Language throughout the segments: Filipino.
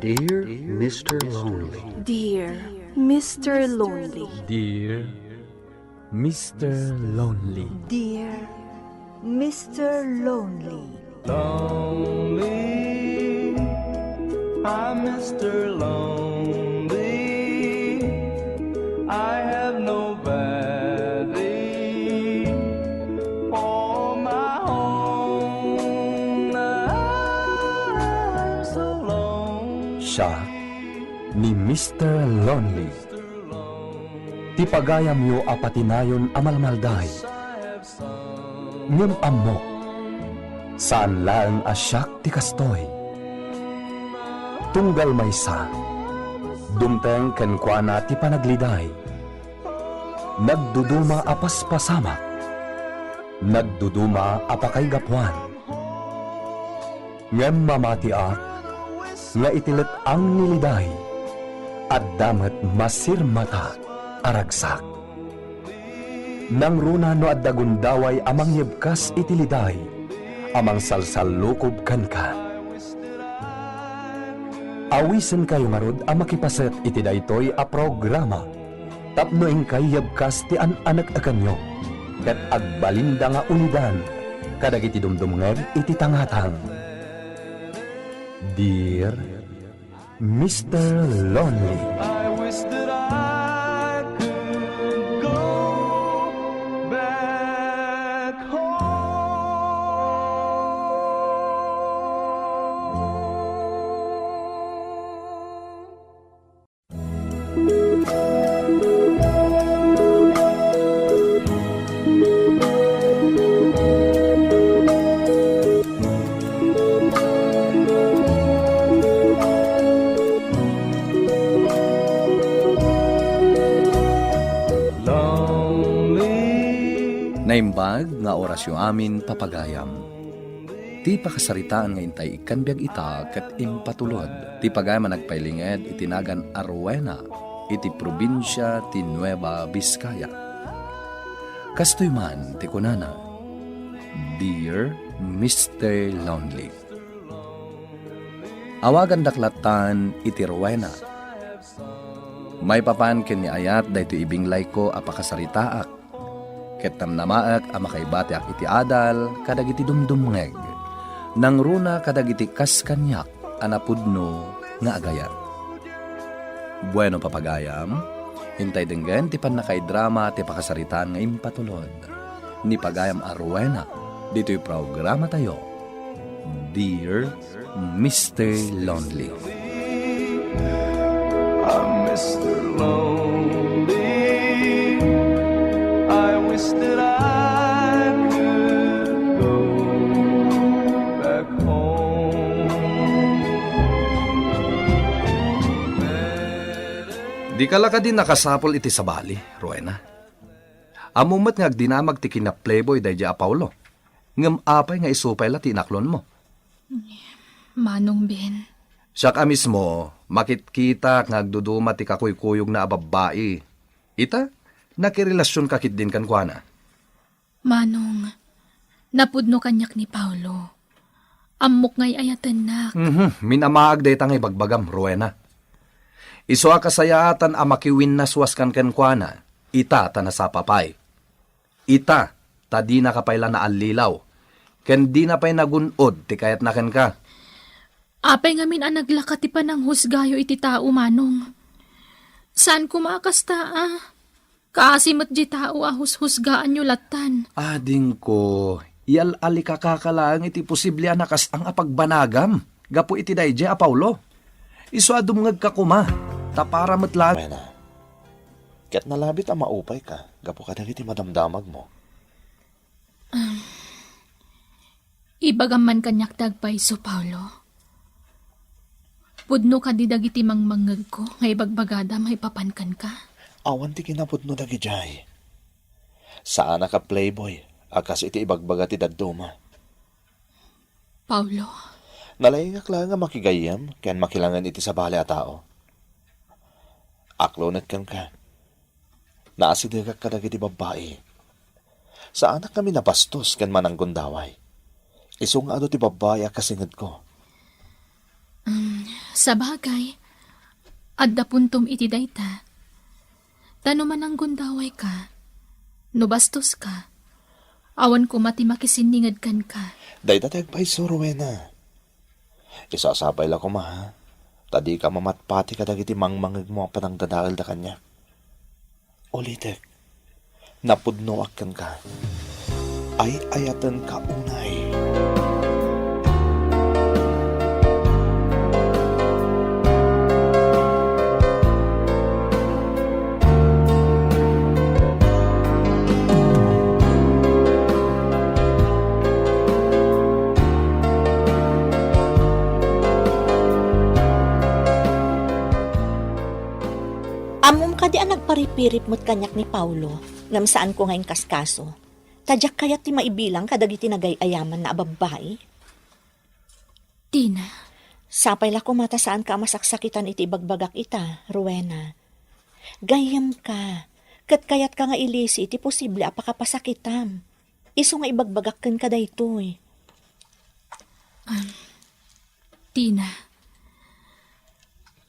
Dear Mr. Lonely. Dear Mr. Lonely. Dear Mr. Lonely. Dear Mr. Lonely. Lonely, I'm Mr. Lonely. I have nobody for my own. I'm so lonely. Siya ni Mr. Lonely. Ti pagayam yo apatinayon amalmalday. Ngem amok. Saan lang asyak ti kastoy. Tunggal maysa. Dumteng kenkwana ti panagliday. Nagduduma apas pasamak. Nagduduma apakay gapuan. Ngem mamatiak. Nga itilit ang niliday. At damat masirmata aragsak. Nang runa no at dagundaway amang yebkas itiliday. Amang salsalukob kan ka. Awisen kayo marud ang makipaset iti daytoy a programa. Tapno ing kayabkas ti anak akanyo. Kat agbalinda nga unidan. Kadag iti dumdumnger iti tangatang. Dear Mr. Lonely. I wish that I could go back home. Naimbag nga orasyon amin papagayam. Ti pakasaritaan nga intay ikanbiag ita ket impatulod. Ti pagayam nagpailinged itinagan Arwena iti probinsya ti Nueva Vizcaya. Kastoy man ti kunana, Dear Mr. Lonely. Awagan daklatan iti Rowena. May papan ken ni ayat dayto ibinglay ko apakasaritaak. Ket namnamaak a makaibati ak iti adal kadag iti dumdumngeg. Nang runa kadag iti kaskanyak anapudno nga agayat. Bueno papagayam, hintay denggen ti panakaidrama ti pakasaritaan nga impatulod. Ni pagayam Arwena, dito'y programa tayo. Dear Mr. Lonely. I'm Mr. Lonely. I wish that I could go back home. Di ka laka din nakasapol iti sabali, Rowena. Amumat nga agdinamag ti kina playboy day a Paulo. Ngem apay nga isupay la tinaklon mo. Manong Ben. Siya ka mismo, makitkita nga agduduma ti kakuykuyog na ababai. Ita, nakirelasyon kakit din kan kuana. Manong, napudno kanyak ni Paulo. Amok ngay ayatan nak. Minamaag day tangay bagbagam, Rowena. Iso a kasayatan a makiwin na suwaskan kan kuana. Ita ta nasapapay. Ita ta di na kapayla na alilaw. Ken di na pay nagunod ti kayat na ken ka. Apay ngamin ang naglakat ti panang husgayo iti tao, Manong. Saan kumakasta Kaasimat di tao husgaan nyo latan. Ading ko, ial-ali kakakalang iti posible anakas ang apagbanagam. Gapo iti dayje a Paulo. Iso adumngag ka kuma, tapara matlan. Rowena, ket nalabit ang maupay ka, gapo ka iti madamdamag mo. Ibagaman kanyak dagpay so, Paulo. Pudno ka di dagiti mangmangag ko, ngay bagbagada may papankan ka. Awan ti kinapot no dagijay. Saan ka playboy, akas iti ibagbaga ti dadduma. Paulo. Nalayngak lang nga makigayam, ken makilangan iti sa bali a tao. Aklonat kan ka. Naasidagak ka dagiti babae. Saan kami napastos ken manang gundaway. Isong ado ti babae kasingad ko. Sa bagay, adda puntom iti dayta. Tano man ang gundaway ka, no bastos ka, awan ko mati makisiningad kan ka. Dayta tagpaiso, Rowena. Isasabay lang ko ha. Tadi ka mamatpati ka dagiti mangmangag mo ang panangdadaal da kanya. Ulitek, napudno akan ka. Ay ayatan ka unay. Amom ka di ang nagparipirip mo't kanyak ni Paulo, ngam saan ko ngayon kaskaso. Tadyak kaya't ti maibilang kadagiti nagay-ayaman na ababay. Tina, Sapay la ko mata saan ka masaksakitan iti bagbagak ita, Rowena. Gayam ka, kat kayat ka nga ilisi iti posible apakapasakitam. Iso nga ibagbagak ken ka daytoy. Tina,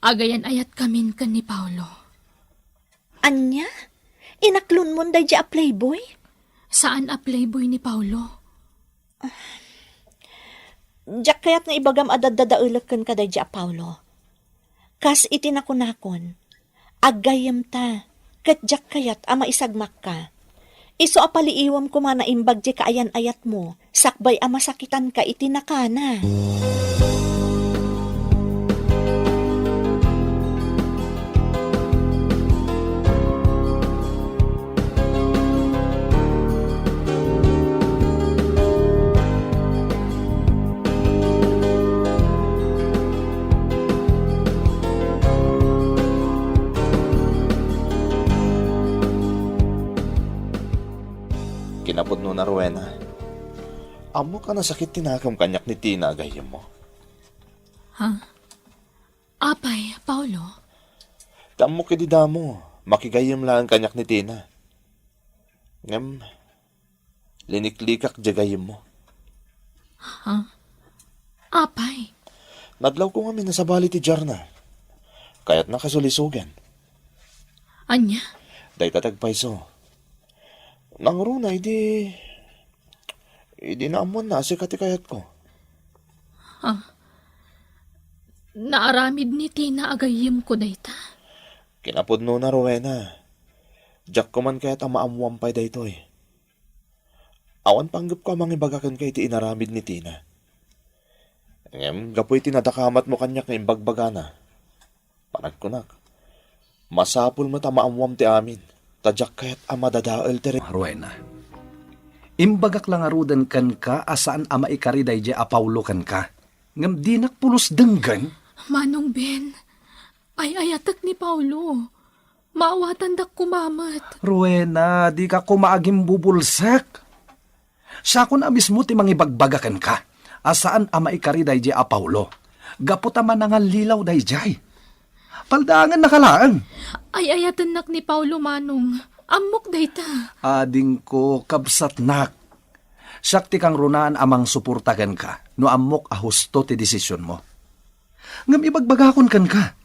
agayan ayat kamin kan ni Paulo. Anya? Inaklon mo day a playboy? Saan a playboy ni Paulo? Diyak kayat nga ibagam adadadaulak ken ka day a Paulo. Kas itinakunakon, agayam ta, kat diyak kayat ama isagmak ka. Iso apaliiwam ko man na imbag di kaayan ayat mo, sakbay ama sakitan ka itinakana. Kinapod no na, Rowena. Amo ka na sakit tinakam kanyak ni Tina agayam mo. Apay, Paulo? Tamo kidida mo, makigayam lang kanyak ni Tina. Ngam, liniklikak jagayam mo. Apay? Nadlaw ko nga minasabali ti Jarna. Kaya't nakasulisugan. Anya? Day tatagpaiso. Nang runa, idi naamon na si katikayat ko. Naaramid ni Tina agayim ko dayta. Kinapod no na, Rowena. Diyak ko man kaya't ang maamuampay daytoy. Awan panggap ko amang ibagakan kay ti inaramid ni Tina. Ngem, gapoy tinadakamat mo kanyak na imbagbagana. Panagkunak. Masapul mo ta maamuam ti amin. Tadyak kaya't ama dadaal tere. Rowena, imbagak lang arudan kan ka asaan ama ikariday di a Paulo kan ka. Ngam dinak pulos denggan. Manong Ben, ay ayatak ni Paulo. Maawatan dak kumamat. Rowena, di ka kumaagim bubulsak. Sa kun mismo ti mangibagbagakan ka. Asaan ama ikariday di a Paulo. Gaputaman na nga lilaw day jay. Paldangan nakalaan. Ay ayatan nak ni Paulo Manong. Amok dayta. Ading ko kabsat nak. Sakti kang runaan amang suportagan ka. No amok ahusto ti desisyon mo. Ngam ibagbagakon kan ka.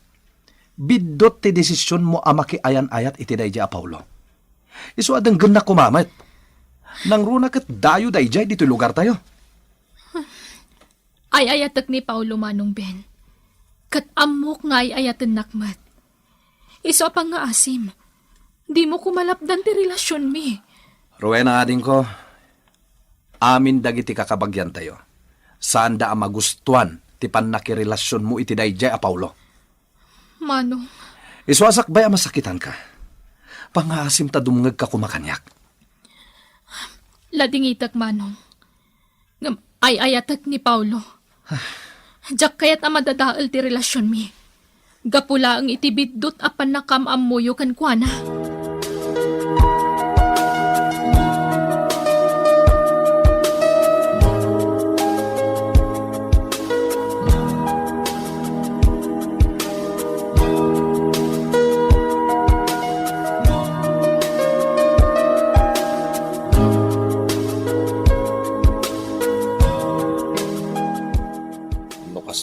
Bidot ti desisyon mo amaki ayan-ayat iti dayjay a Paulo. Isu adang genak kumamat. Nang runa kat dayo dayjay dito lugar tayo. Ay ayatak ni Paulo Manong Ben. Kat amok nga ay ayatan nakmat. Iso pa nga asim. Di mo kumalapdan ti relasyon mi. Rowena ading ko. Amin dagiti kakabagyan tayo. Saan da ang magustuhan ti panakirelasyon mo iti dayjay a Paulo. Manong. Iswasak ba'y masakitan ka? Pangasim ta dumngag ka kumakanyak. Lading itak Manong. Ngam ay ayatak ni Paulo. Diyak kaya't amadadaal ti relasyon mi. Gapula ang itibidot apan nakamamuyo kan kuana.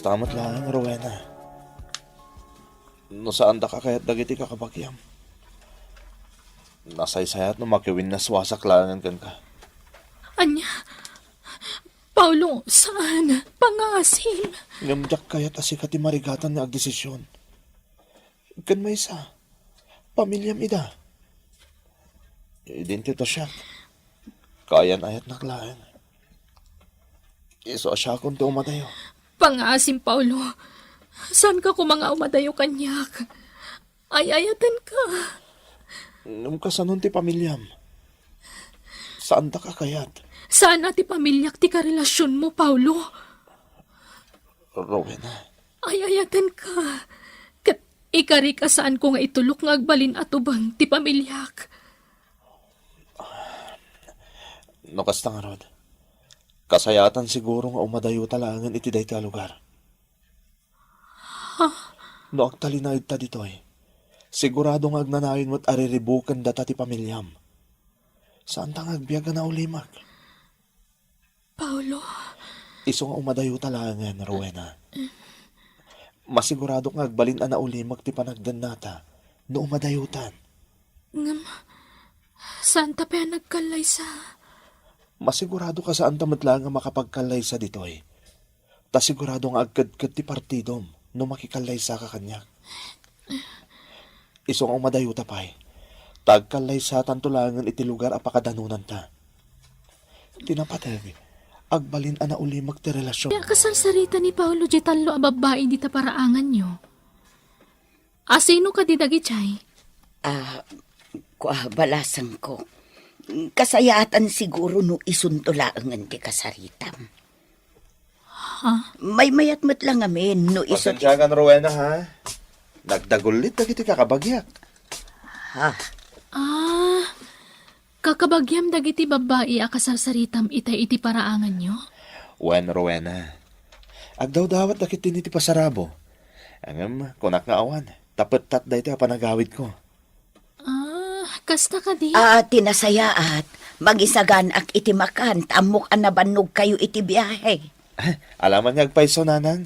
Tamat lang, Rowena. No saan da ka kaya't dagiti kakabakyam? Nasaysayat no makiwin na swasaklangan kan ka. Anya, Paulo, saan? Pangasim. Ngamjak kaya't asikati marigatan na agdesisyon. Kan may isa, pamilyam ida. Identito siya. Kayan ayat naklaan. Iso siya kung umadayo. Pangasim, Paulo. Saan ka kumanga umadayo kanyak? Ay-ayatan ka. Nung kasanon ti pamilyam. Saan da ka kayat? Saan na ti pamilyak ti karelasyon mo, Paulo? Rowena. Ay-ayatan ka. Kat ikari ka saan ko nga itulok nga agbalin atubang ti pamilyak. No kasta nga rod. Kasayatan siguro nga umadayo talangan iti day ta lugar. No agtalinaid ta ditoy. Sigurado nga agnanayon mo't ariribukan data ti pamilyam. Saan ta nga agbiyaga na ulimak? Paulo, Iso nga umadayo talangan, Rowena. Masigurado nga agbalin na ulimak ti panagdan nata no umadayutan. ngam, saan ta pa nagkalay sa... Masigurado ka saan ta matla nga makapagkalay sa ditoy. Ta sigurado nga agkadkad ti partidom no makikalay sa kakanyak. Iso nga umadayo ta pa'y. Tagkalay sa tantulangan iti lugar apakadanunan ta. Tinapatag, agbalin ana ulimak ti relasyon. Kaya kasalsarita ni Paulo di talo a babae di ta paraangan nyo. Asino ka di dagi, Chay? Balasang ko. Kasayatan siguro no isuntulaangan ti kasaritam. Ha? May mayat mat lang amin no isut... Pasensyagan, Rowena, ha? Nagdagulit dagiti kakabagyak. Ha? Kakabagyam dagiti babae a kasalsaritam itay iti paraangan nyo? Wen, Rowena. Agdaw-dawat dakit din iti pasarabo. Angam, kunak nga awan. Tapet-tat da iti panagawid ko. Kasta ka di? Tinasayaat. Magisagan ak iti makan. Tamok anabanog kayo iti biyahe. Alaman nga agpaiso, nanang.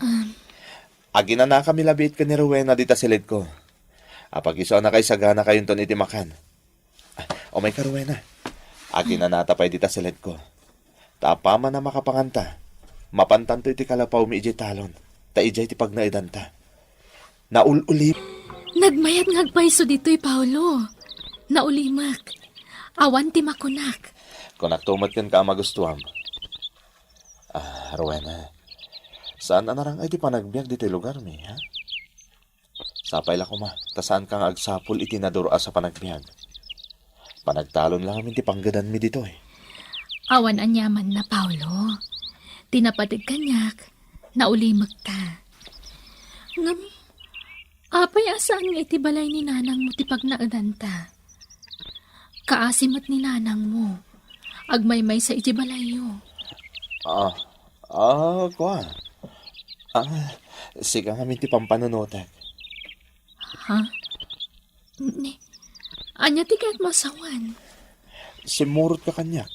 Agina na kami labit ka ni Rowena dita silid ko. Apag iso na kay sagana kayon ton iti makan. O may ka, Rowena. Agina natapay dita silid ko. Tapama na makapanganta. Mapantanto iti kalapaw mi iji talon. Ta ijay ti pagnaidanta. Naululip. Nagmayat ngagpaiso dito'y, Paulo. Naulimak. Awan ti makunak. Kung naktumat kan ka magustuham. Rowena. Saan anarang ay di panagbiag dito lugar mi, ha? Sapay la ko ma. Ta saan kang agsapul itinadura sa panagbiag. Panagtalon lang amin ti panggadan mi dito eh. Awan anyaman na, Paulo. Tinapatig kanyak. Naulimak ka. Ngam, apay asaan nga iti balay ni nanang mo ti pagnaadanta. Kaasimat ni nanang mo. Agmaymay sa iti balayo. Kwa. Siga nga ti pampanunotek. Ha? Anya ti kaya't masawan. Simurot ka kanyak.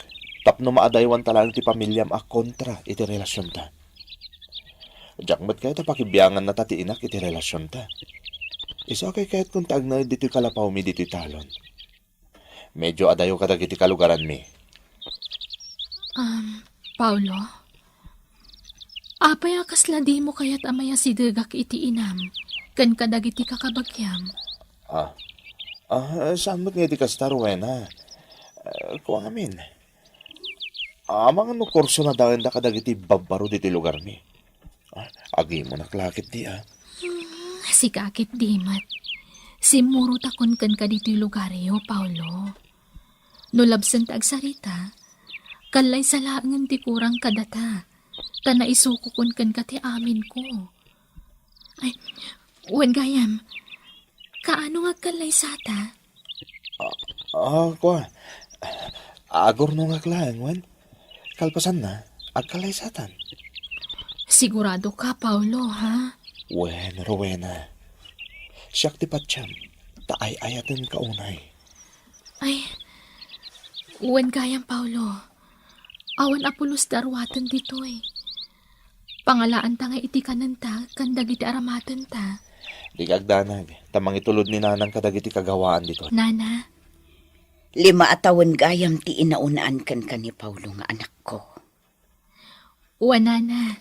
Tapno maadaywan talang ti pamilyam a kontra iti relasyon ta. Jakmat kayo ta pakibiyangan na tati inak iti relasyon ta. Isa kay kahit kung taag na dito'y kalapaw mi dito'y talon. Medyo adayo ka dagiti kalugaran mi. Paulo? Apay akasla di mo kaya't amaya sidagak iti inam. Kan kadagiti kakabagyam. Saan mo't nga di kasta, Rowena? Kung amin. Mga no kurso na dahil da kadagiti babaro diti lugar mi. Agi mo naklakit di, Si kakit dimat. Simuro takon kan ka dito'y lugaryo, Paulo. No labsan ta agsarita, kalay sa laangan ti kurang kadata. Ta naisukukon kan ka ti amin ko. Ay, wen gayam, kaano nga kalay sata? Kwa. Agor no nga klang, wan. Kalpasan na, agkalay satan. Sigurado ka, Paulo, ha? Wen, Rowena. Siyak ti patsyam, taay ayatin ka unay. Ay, wen gayam, Paulo. Awan apulos darwatan dito eh. Pangalaan ta nga iti kananta, kandag iti aramatan ta. Di kagdanag, tamang itulod ni nanang kadagiti kagawaan dito. Nana, 5 atawon gayam ti inaunaan kan ni Paulo nga anak ko. uwa nana.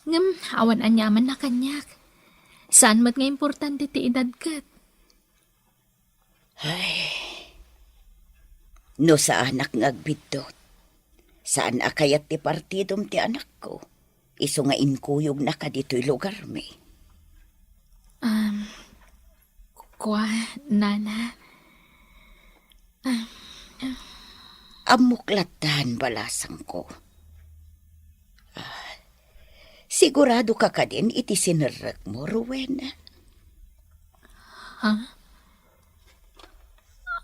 Ngam, awan anyaman na kanyak. Saan mat nga importante ti edad kat? No sa anak nga agbidot. Saan akayat ti partidom ti anak ko? Iso nga inkuyog na ka dito'y lugar me. Kwa, nana. Amuklatan balasang ko. Sigurado ka ka din iti sinarag mo, Rowena.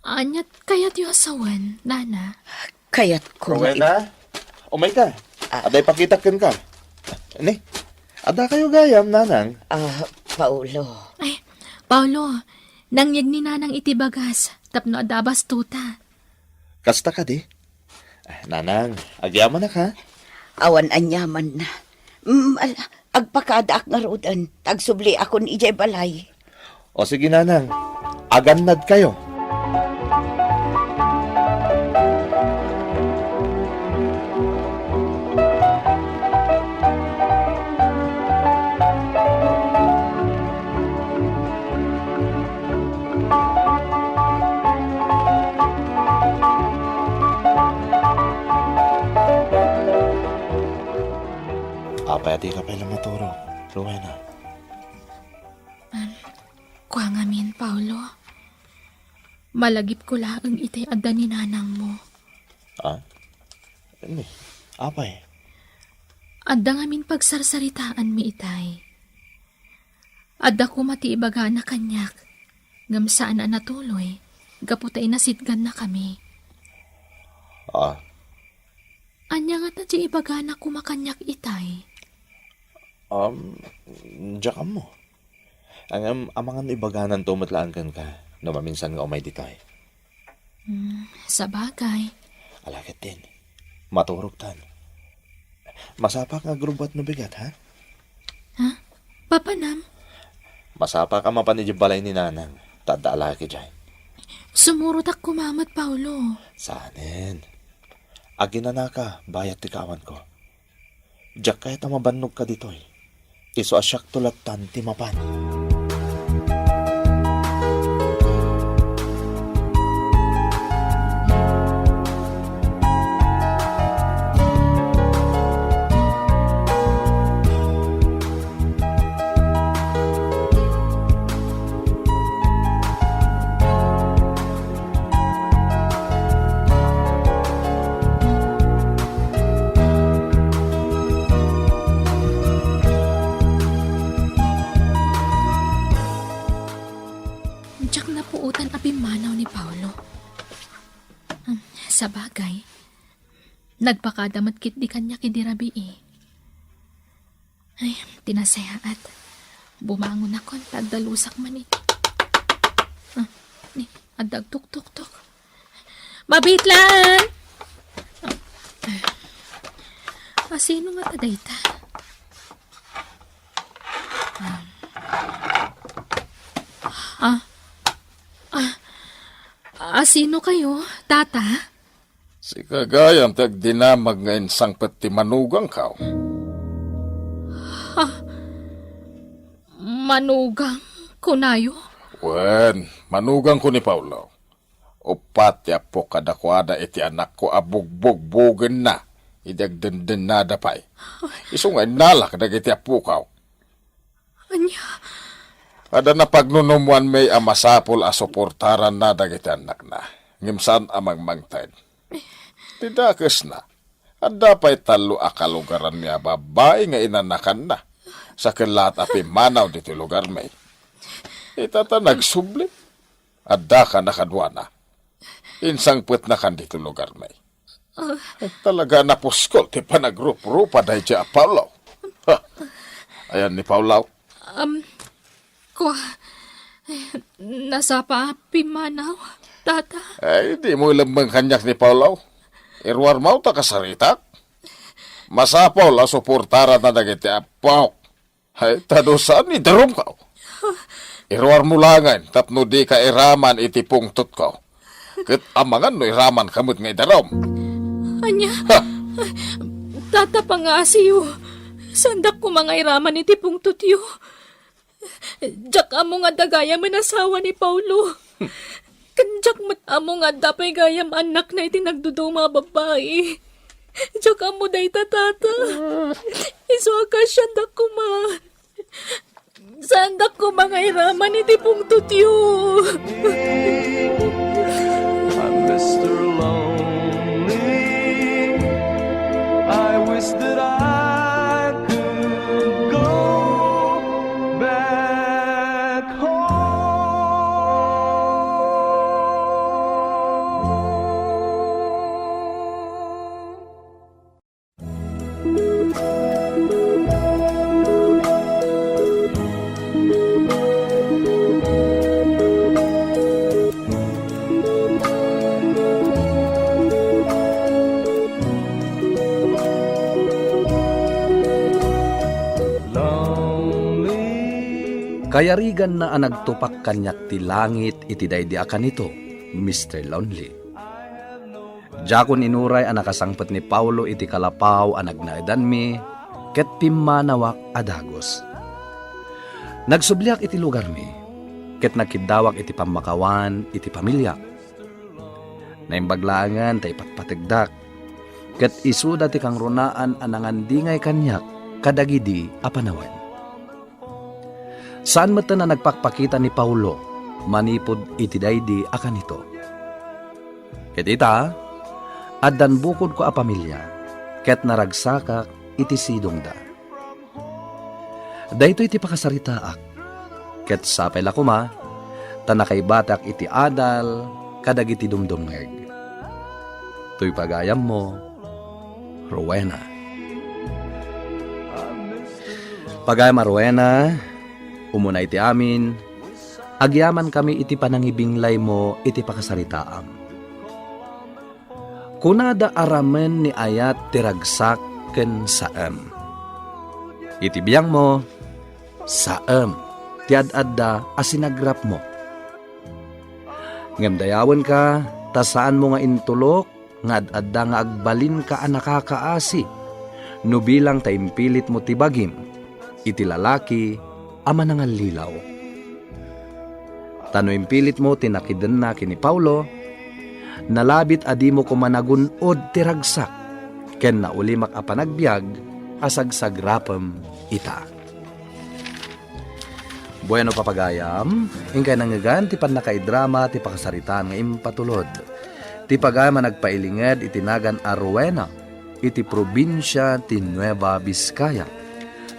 Anyat kayat yu asawan, nana. Kaya't ko Rowena, umay ka. Aday pakitakin ka. Ni, ada kayo gayam, nanang. Paulo. Ay, Paulo, nangyag ni nanang itibagas, tapno adabas tuta. Kasta ka di. Nanang, agyaman na ka. Awan anyaman na. Agpakadaak nga rodan. Tagsubli akon ijay balay. O sige, nanang. Agannad kayo. Pwede ka pala maturo, Rowena. Kwa ngamin, Paulo. Malagip ko laang iti adda ni nanang mo. Ni, apay. Adda ngamin pagsarsaritaan mi itay. Adda ko mati ibaga na kanyak. Ngam saan na natuloy, gaputay nasitgan na kami. Anya nga ta di ibaga na kumakanyak itay. Diyan mo. Ang amangan ibaganan tumatlaan kan ka, no maminsan nga umay ditay. Sa bagay. Alakit din. Maturog tan. Masapa ka grubat no bigat, ha? Ha? Papanam? Masapa ka mapanidyo balay ni nanang. Tada alaki dyan. Sumurot ak kumamat, Paulo. Sanin. Aginana ka, bayat ti kawan ko. Diyak kahit mabannog ka ditoy. Iso asyak tulatan ti mapan. Sa bagay, nagpakadamat kit di kanya kidirabi eh. Ay, tinasayaat. Bumangon ako, tagdalusak man eh. Ni, adag tuk-tuk-tuk. Mabitlan! Sino nga taday ta? Sino kayo, tata? Si kagayam tagdinamag nga insang pati manugang kao. Manugang kunayo? Wen, manugang ko ni Paulo. Upat ya po kadakwada iti anak ko abugbog-bogen na. Idagdenden na dapay. Iso nga nalak dagiti apo kao. Anya? Ada na pagnunumuan may amasapol asuportaran na dagiti anak na. Ngimsan amang mangtad. Tidakes na. At dapay talo akalugaran niya babae nga inanakan na. Sa kilat api manaw dito lugar may. Itata nagsubli. At da ka nakadwa na. Insang put na kan dito lugar may. Talaga napuskol ti panagrup-rupa dahi siya Paulaw. Ayan ni Paulaw. Nasa paapi manaw, tata. Ay, di mo ilambang kanyak ni Paulaw. Irwar mau ta kasarita. Masapaw la suportara na dagiti apaw. Ay, tadusan ni darom ka. Iruar mo langan, tapno di ka iraman iti pungtot ko. Kat amangan no iraman kamot nga idarom. Anya, tata pa nga siyo. Sandak ko mga iraman iti pungtutyo. Jak amo nga dagaya manasawa ni Paulo. Kanjak amo nga dapay gayam anak na iti nagduduma babae. Jak amo day tata. Iso ka sandak ko ma. Sandak ko mga iraman iti pungtutyo. I'm Mr. Lonely. I wish that I could go back home. Kayarigan na anagtupak kanyak ti langit iti daydi akan ito, Mr. Lonely. Jakon inuray ang nakasangpet ni Paulo iti kalapaw ang nagnaidan mi, ket pimanawak adagos. Nagsubliak iti lugar mi, ket nakidawak iti pamakawan iti pamilya. Naimbaglangan tay patpatigdak, ket isuda ti kang runaan anangandingay kanyak kadagidi apanawan. Saan mata na nagpakpakita ni Paulo, manipod iti daydi akan ito. Ket ita, addan bukod ko a pamilya, ket naragsakak iti sidong da. Dayto iti pakasaritaak, ket sapay lakuma, tanakaybatak iti adal, kadagiti dumdumngeg. Tuy pagayam mo, Rowena. Pagayam a Rowena, umuna iti amin, agyaman kami iti panangibinglay mo iti pakasaritaam. Kunada aramen ni ayat tiragsak ken saem. Iti biyang mo, saem, ti ad-adda asinagrap mo. Ngemdayawan ka, tasaan mo nga intulok, nga ad-adda nga agbalin ka ang nakakaasi, no bilang taimpilit mo ti bagim, iti lalaki, ama nga lilaw. Tano impilit mo tinakiden na kini Paulo, nalabit adi mo kumanagunod tiragsak, ken naulimak a panagbiag, asagsagrapem ita. Bueno papagayam, ingkay nangagan ti panakaidrama ti pakasaritaan nga impatulod. Ti pagayam nagpailinged itinagan a Rowena, iti probinsya ti Nueva Vizcaya.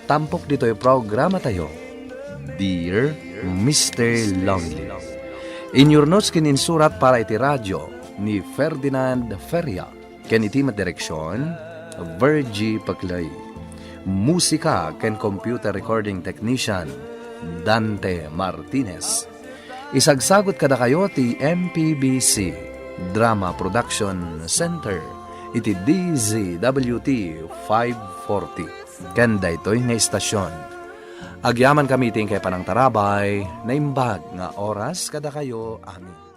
Tampok dito'y programa tayo, Dear Mr. Lonely. In your notes kininsurat para iti radyo ni Ferdinand Feria. Ken iti direksyon, Virgie Paclay. Musika ken computer recording technician, Dante Martinez. Isagsagot kada kayo ti MPBC Drama Production Center iti DZWT 540. Ken daytoy nga istasyon. Agyaman kami ting kay panang tarabay, naimbag nga oras kada kayo amin.